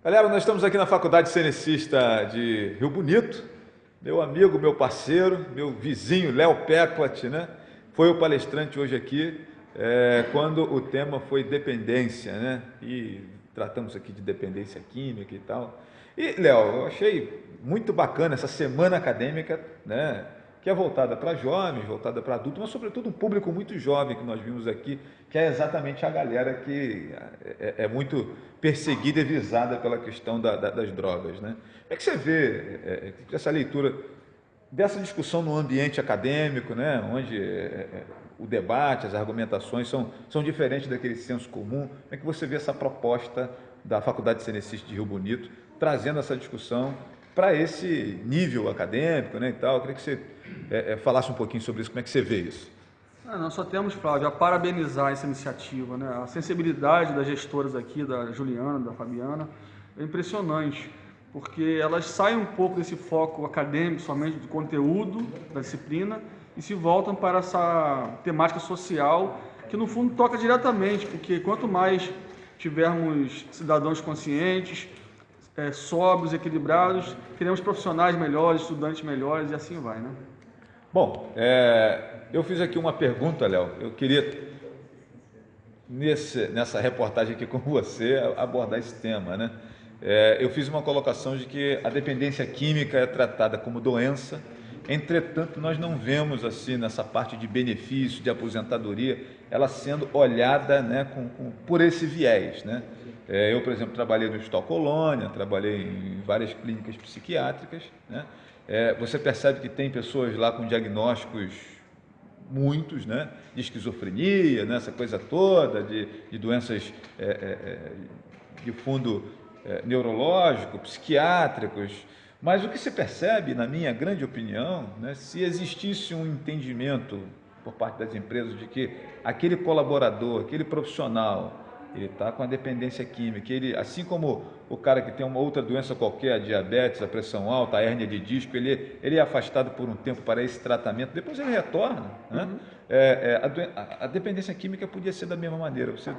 Galera, nós estamos aqui na Faculdade Cenecista de Rio Bonito. Meu amigo, meu parceiro, meu vizinho, Léo Peclat, né? Foi o palestrante hoje aqui, quando o tema foi dependência, né? E tratamos aqui de dependência química e tal. E, Léo, eu achei muito bacana essa semana acadêmica, né? Que é voltada para jovens, voltada para adultos, mas sobretudo um público muito jovem que nós vimos aqui, que é exatamente a galera que é muito perseguida e visada pela questão das drogas, né? Como é que você vê essa leitura dessa discussão no ambiente acadêmico, né? Onde o debate, as argumentações são diferentes daquele senso comum? Como é que você vê essa proposta da Faculdade Cenecista de Rio Bonito trazendo essa discussão para esse nível acadêmico, né, e tal? Eu queria que você falasse um pouquinho sobre isso. Como é que você vê isso? Nós só temos, Flávio, a parabenizar essa iniciativa, né? A sensibilidade das gestoras aqui, da Juliana, da Fabiana, é impressionante, porque elas saem um pouco desse foco acadêmico, somente do conteúdo da disciplina, e se voltam para essa temática social, que no fundo toca diretamente, porque quanto mais tivermos cidadãos conscientes, sóbrios, equilibrados, teremos profissionais melhores, estudantes melhores e assim vai, né? Bom, eu fiz aqui uma pergunta, Léo. Eu queria, nessa reportagem aqui com você, abordar esse tema, né? Eu fiz uma colocação de que a dependência química é tratada como doença, entretanto, nós não vemos, assim, nessa parte de benefício, de aposentadoria, ela sendo olhada, né, por esse viés, né? Eu, por exemplo, trabalhei no Hospital Colônia, trabalhei em várias clínicas psiquiátricas, né? Você percebe que tem pessoas lá com diagnósticos muitos, né, de esquizofrenia, né, essa coisa toda, de doenças de fundo neurológico, psiquiátricos. Mas o que se percebe, na minha grande opinião, né, se existisse um entendimento por parte das empresas de que aquele colaborador, aquele profissional, ele está com a dependência química, ele, assim como o cara que tem uma outra doença qualquer, a diabetes, a pressão alta, a hérnia de disco, ele é afastado por um tempo para esse tratamento, depois ele retorna, né? A dependência química podia ser da mesma maneira. Você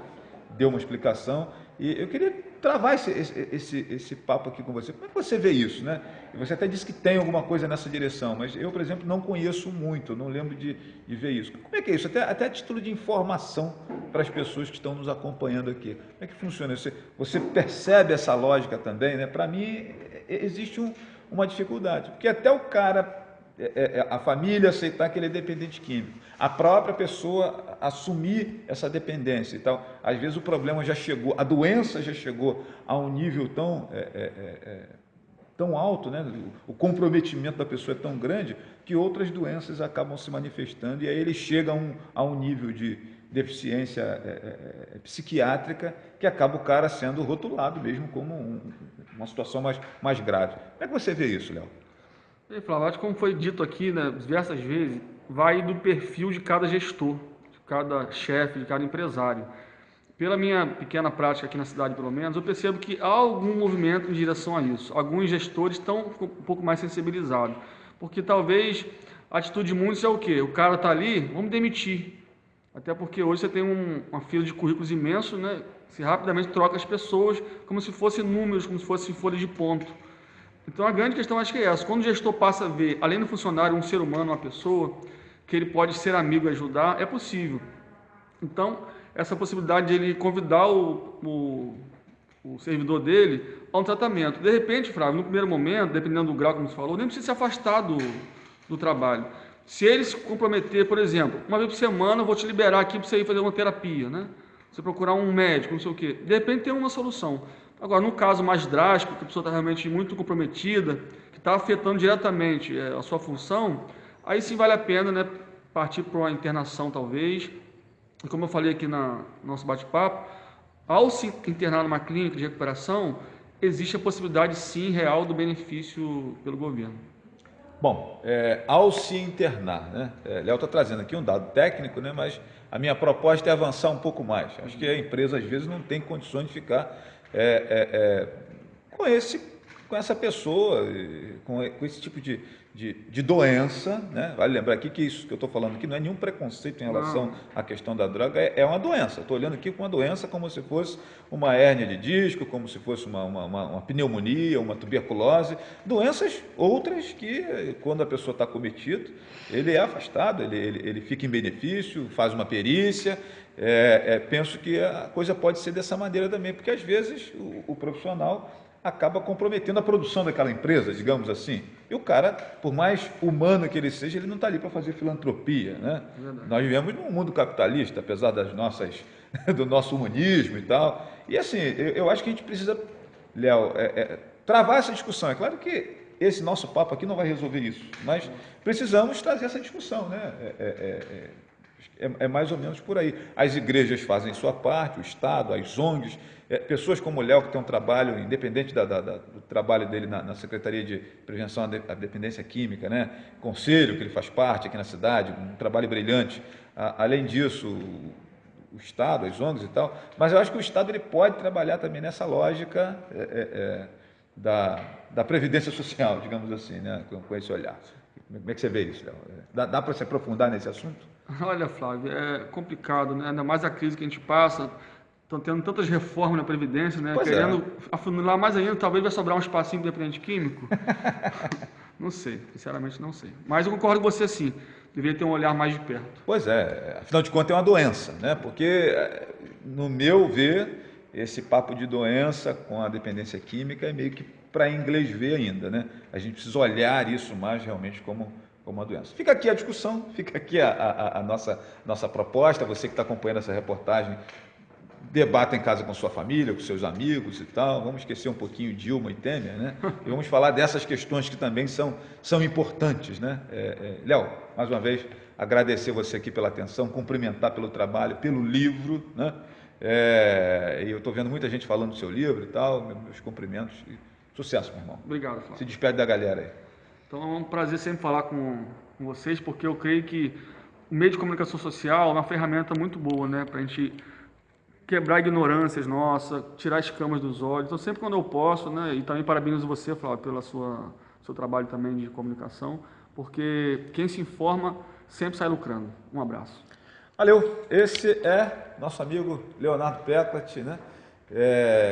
deu uma explicação e eu queria travar esse papo aqui com você. Como é que você vê isso, né? E você até disse que tem alguma coisa nessa direção, mas eu, por exemplo, não conheço muito, não lembro de ver isso. Como é que é isso? Até a título de informação para as pessoas que estão nos acompanhando aqui. Como é que funciona? Você percebe essa lógica também, né? Para mim, existe uma dificuldade, porque até o cara, a família aceitar que ele é dependente químico, a própria pessoa assumir essa dependência e tal, às vezes o problema já chegou, a doença já chegou a um nível tão alto, né? O comprometimento da pessoa é tão grande que outras doenças acabam se manifestando e aí ele chega a um nível de deficiência psiquiátrica que acaba o cara sendo rotulado mesmo como uma situação mais grave. Como é que você vê isso, Léo? E, Flávio, acho que como foi dito aqui, né, diversas vezes, vai do perfil de cada gestor, de cada chefe, de cada empresário. Pela minha pequena prática aqui na cidade, pelo menos, eu percebo que há algum movimento em direção a isso. Alguns gestores estão um pouco mais sensibilizados, porque talvez a atitude de muitos é o quê? O cara está ali, vamos demitir. Até porque hoje você tem uma fila de currículos imenso, né? Se rapidamente troca as pessoas como se fossem números, como se fossem folhas de ponto. Então a grande questão acho que é essa. Quando o gestor passa a ver, além do funcionário, um ser humano, uma pessoa, que ele pode ser amigo e ajudar, é possível. Então, essa possibilidade de ele convidar o servidor dele a um tratamento. De repente, Flávio, no primeiro momento, dependendo do grau, como você falou, nem precisa se afastar do trabalho. Se ele se comprometer, por exemplo, uma vez por semana eu vou te liberar aqui para você ir fazer uma terapia, né? Você procurar um médico, não sei o quê. De repente tem uma solução. Agora, no caso mais drástico, que a pessoa está realmente muito comprometida, que está afetando diretamente a sua função, aí sim vale a pena, né, partir para uma internação talvez. E como eu falei aqui no nosso bate-papo, ao se internar numa clínica de recuperação, existe a possibilidade sim real do benefício pelo governo. Bom, ao se internar, né? Léo está trazendo aqui um dado técnico, né? Mas a minha proposta é avançar um pouco mais. Acho que a empresa às vezes não tem condições de ficar com essa pessoa, com esse tipo de de doença, né? Vale lembrar aqui que isso que eu estou falando aqui não é nenhum preconceito em relação à questão da droga, é uma doença. Estou olhando aqui com uma doença como se fosse uma hérnia de disco, como se fosse uma pneumonia, uma tuberculose, doenças outras que, quando a pessoa está cometida, ele é afastado, ele fica em benefício, faz uma perícia. Penso que a coisa pode ser dessa maneira também, porque às vezes o profissional acaba comprometendo a produção daquela empresa, digamos assim. E o cara, por mais humano que ele seja, ele não está ali para fazer filantropia, né? Nós vivemos num mundo capitalista, apesar do nosso humanismo e tal. E assim, eu acho que a gente precisa, Léo, travar essa discussão. É claro que esse nosso papo aqui não vai resolver isso, mas precisamos trazer essa discussão, né? É mais ou menos por aí. As igrejas fazem sua parte, o Estado, as ONGs, pessoas como o Léo, que tem um trabalho, independente do trabalho dele na Secretaria de Prevenção à Dependência Química, né? Conselho, que ele faz parte aqui na cidade, um trabalho brilhante. Além disso, o Estado, as ONGs e tal, mas eu acho que o Estado ele pode trabalhar também nessa lógica da previdência social, digamos assim, né? Com esse olhar. Como é que você vê isso, Léo? Dá para se aprofundar nesse assunto? Olha, Flávio, é complicado, né? Ainda mais a crise que a gente passa, estão tendo tantas reformas na Previdência, né? Querendo afunilar mais ainda, talvez vai sobrar um espacinho para dependente químico. Não sei, sinceramente não sei. Mas eu concordo com você, sim. Deveria ter um olhar mais de perto. Pois é, afinal de contas é uma doença, né? Porque, no meu ver, esse papo de doença com a dependência química é meio que para inglês ver ainda, né? A gente precisa olhar isso mais realmente como uma doença. Fica aqui a discussão, fica aqui a nossa proposta. Você que está acompanhando essa reportagem, debata em casa com sua família, com seus amigos e tal. Vamos esquecer um pouquinho Dilma e Temer, né? E vamos falar dessas questões que também são importantes, né? Léo, mais uma vez, agradecer você aqui pela atenção, cumprimentar pelo trabalho, pelo livro, né? E eu estou vendo muita gente falando do seu livro e tal. Meus cumprimentos e sucesso, meu irmão. Obrigado, Flávio. Se despede da galera aí. Então é um prazer sempre falar com vocês, porque eu creio que o meio de comunicação social é uma ferramenta muito boa, né? Para a gente quebrar ignorâncias nossas, tirar escamas dos olhos. Então sempre quando eu posso, né? E também parabenizo você, Flávio, pelo seu trabalho também de comunicação, porque quem se informa sempre sai lucrando. Um abraço. Valeu. Esse é nosso amigo Leonardo Peclat, né?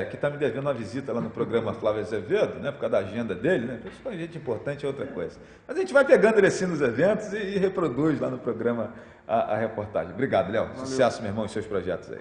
Que está me devendo uma visita lá no programa Flávio Azevedo, né, por causa da agenda dele, né? Pessoal, gente importante é outra coisa. Mas a gente vai pegando ele assim nos eventos e reproduz lá no programa a reportagem. Obrigado, Léo. Sucesso, meu irmão, e seus projetos aí.